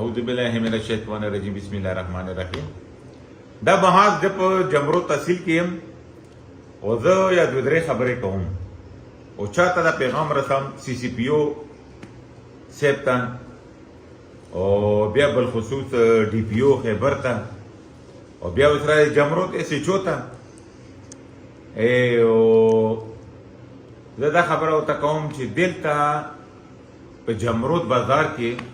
اعوذ باللہ من الشیطان الرجیم بسم اللہ الرحمن الرحیم دا محاذ د په جمرو تحصیل کیم او زه یا دوه درې خبرې کوم او چاته دا پیغام رسم سی سی پی او صاحب ته او بیا بالخصوص ډي پی او خیبر ته او بیا وسره جمرو ته سی چوتا او زه دا خبره ورته کوم چې دلته په جمرود بازار کې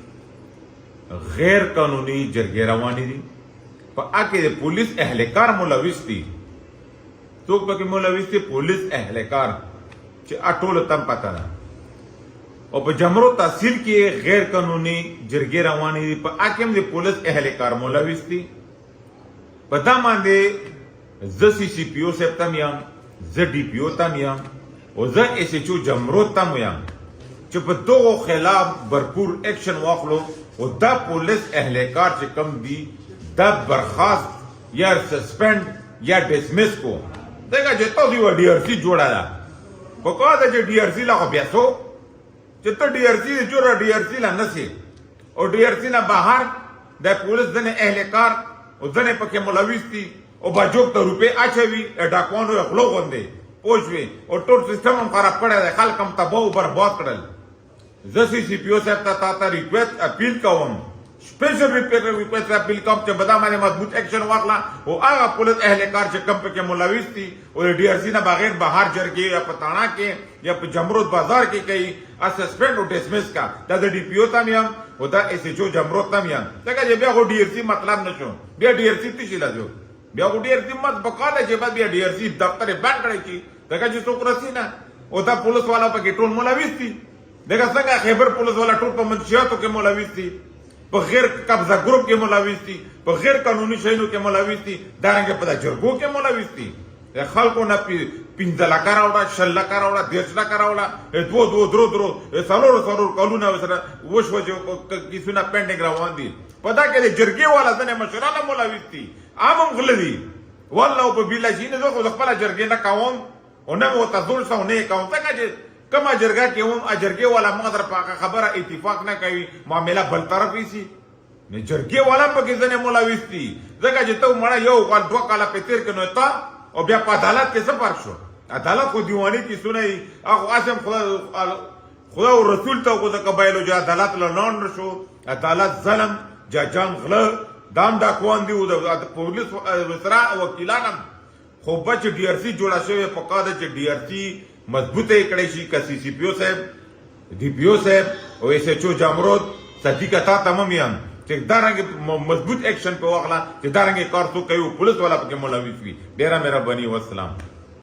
غیر قانوني جرګې روانې دي په هغې د پولیس اهلکار ملوث دي څوک پکې ملوث دي پولیس اهلکار چې ټولو ته پته ده او په جمرود تحصیل کې غیر قانوني جرګې روانې دي په هغې هم د پولیس اهلکار ملوث دي په دا باندې زه سی سی پی او صاحب ته یم زه ډي پی او ته یم او زه ایس ایچ او جمرود ته یم چې په دغو خلاف بھرپور ایکشن واخلو او دا پولیس اهلکار چې کم دي دا برخاست یا سسپینډ یا ډسمس کو دغه چې تاسو یو ډي ار سی جوړه ده په کومه ده چې ډي ار سی لا خو بیا څو چې ته ډي ار سی جوړه ډي ار سی لا نسی او ډي ار سی نه بهر د پولیس ځنې اهلکار او ځنې پکې ملوث دي او باجوک ته روپۍ اچوي ډاکوانو یې غلو غوندې پوه شوې او ټول سیسټم هم خراب کړی دی خلک هم تباه او برباد کړل زه سی سی پی او صاحب ته تا ته ریکویسټ اپیل کوم سپیشل ریکویسټ اپیل کوم چې بدا باندې مضبوط ایکشن واخله او هغه پولیس اهلکار چې کم پکې ملوث دي او ډي ار سی نه بغیر بهر جرګې یا په تاڼه کې یا په جمرود بازار کې کوي سسپینډ او ډسمس کا دا د ډي پی او ته یم او دا ایس ایچ او جمرود ته یم ځکه چې بیا خو ډي ار سی مطلب نشو بیا ډي ار سی تشي لازم بیا خو ډي ار سی مت بقاله چې بعد بیا ډي ار سی دفتر بند کړی کی دغه چې څوک رسی نه او دا پولیس والا پکې ټول ملوث دي دغه څنګه خیبر پولیس والا ټول په منشیاتو کې ملوث دي په غیر قبضه ګروپ کې ملوث دي په غیر قانوني شیانو کې ملوث دي دارنګه په جرګو کې ملوث دي خلکو نه 15 لک راوړه 6 لک راوړه 10 لک راوړه دو درو څلور کلونه سره وشو کیسونه پینډینګ روان دي پدا کې جرګې والا ځنه مشرانه ملوث دي عام غل دي والله په بلا شي نه زه خپل جرګې نه کوم او نه مو تاسو سره نه کوم څنګه چې کما جرګه کې هم جرګې والا مغدر پاکه خبره اتفاق نه کوي معاملہ بل طرف شي نه جرګې والا په کې ځنه ملوث دي ځکه چې ته مړه یو کال دوه کال په تیر کې نو تا او بیا په عدالت کې څه فرق شو عدالت خو دیوانی کې سنئ هغه اسم خدا او رسول ته کو د قبایلو جو عدالت لنون شو عدالت ظلم جاجان غله دام ډاکوان دی او د پولیس وسرا وکیلانم خو بچ ډي ار سی جوړه شوی په قاعده چې ډي ار سی مضبوطه کړی شي که سی سی پی او صاحب ډي پی او صاحب او ایس ایچ او جمرود صدیق تا تمام یم چې دارنګ مضبوط ایکشن په واخلا چې دارنګ کار څوک کوي پولیس والا پکې ملوث وي ډیره مهرباني والسلام